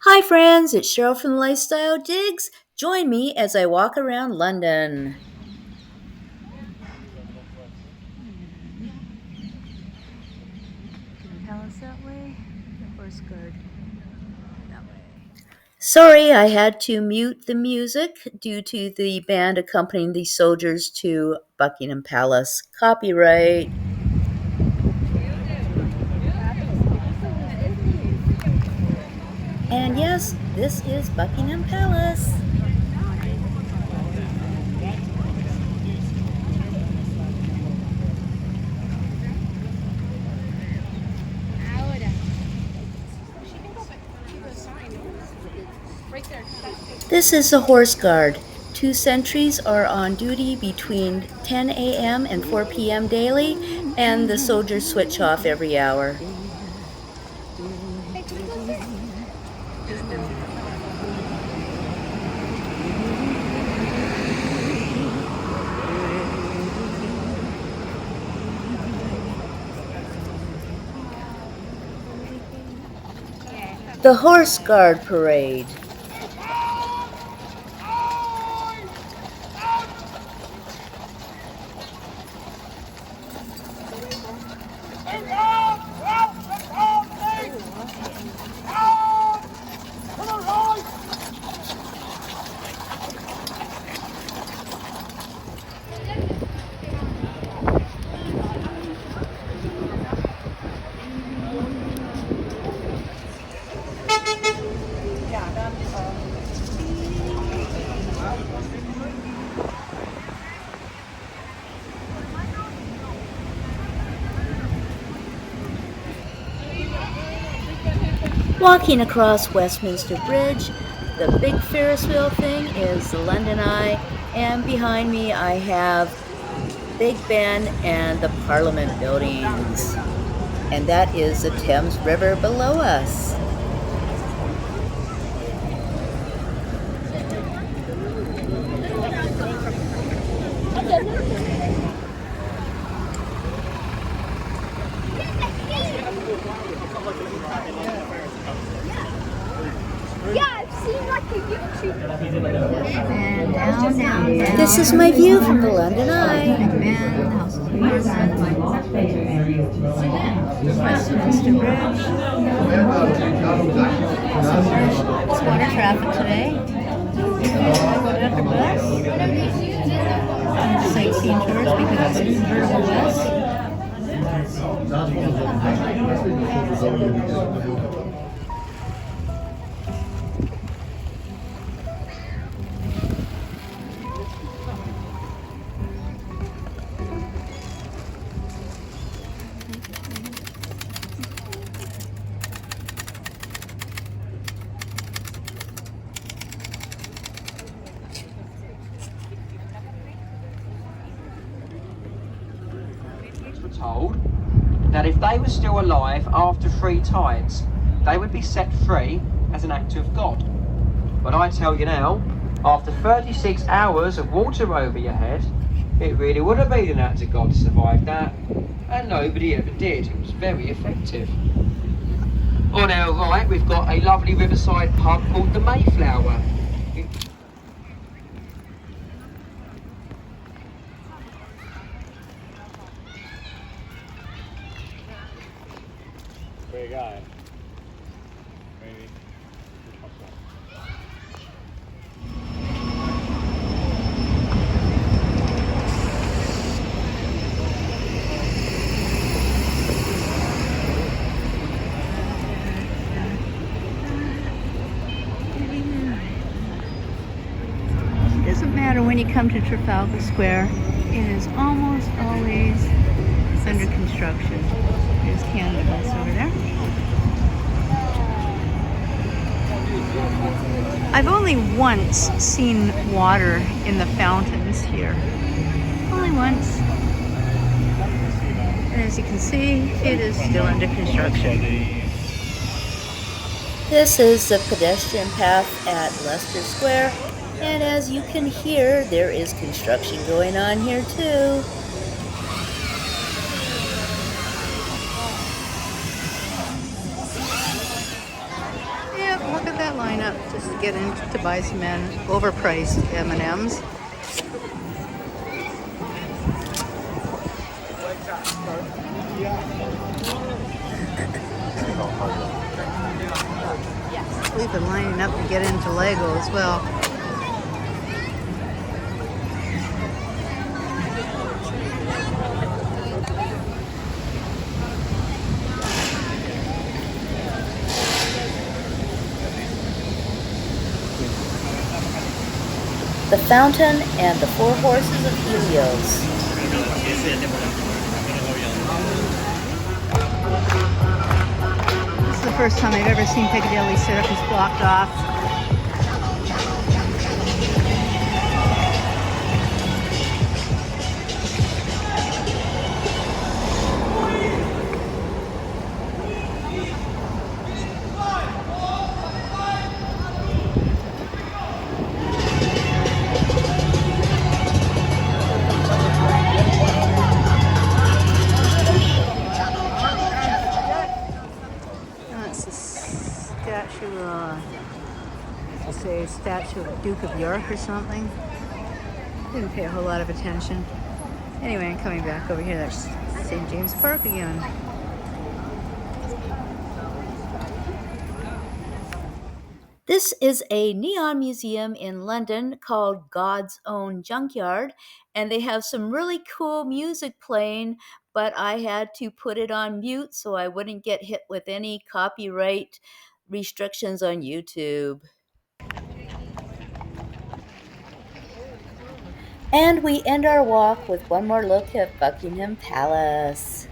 Hi, friends, it's Cheryl from Lifestyle Digs. Join me as I walk around London. Palace that way, the horse guard that way. Sorry, I had to mute the music due to the band accompanying the soldiers to Buckingham Palace. Copyright. And yes, this is Buckingham Palace. This is the Horse Guard. Two sentries are on duty between 10 a.m. and 4 p.m. daily, and the soldiers switch off every hour. The Horse Guard Parade. Walking across Westminster Bridge, the big Ferris wheel thing is the London Eye, and behind me I have Big Ben and the Parliament buildings. And that is the Thames River below us. And down. This is my view from the London Eye. Man, the house is Westminster Bridge. It's water traffic today. Got the bus. Sightseeing tours because it's a convertible bus. Were told that if they were still alive after three tides, they would be set free as an act of God. But I tell you now, after 36 hours of water over your head, it really would have been an act of God to survive that, and nobody ever did. It was very effective. On our right, we've got a lovely riverside pub called the Mayflower. Great guy. Maybe. It doesn't matter when you come to Trafalgar Square, it is almost always under construction. There's Canada Bus over there. I've only once seen water in the fountains here. Only once. And as you can see, it is still under construction. This is the pedestrian path at Leicester Square, and as you can hear, there is construction going on here too. Yep, look at that line up just to get in to buy some overpriced M&Ms. We've been lining up to get into Lego as well. The Fountain and the Four Horses of Helios. This is the first time I've ever seen Piccadilly Circus blocked off. That's a statue, let's say a statue of Duke of York or something. Didn't pay a whole lot of attention. Anyway, I'm coming back over here. There's St. James Park again. This is a neon museum in London called God's Own Junkyard, and they have some really cool music playing, but I had to put it on mute so I wouldn't get hit with any copyright restrictions on YouTube. And we end our walk with one more look at Buckingham Palace.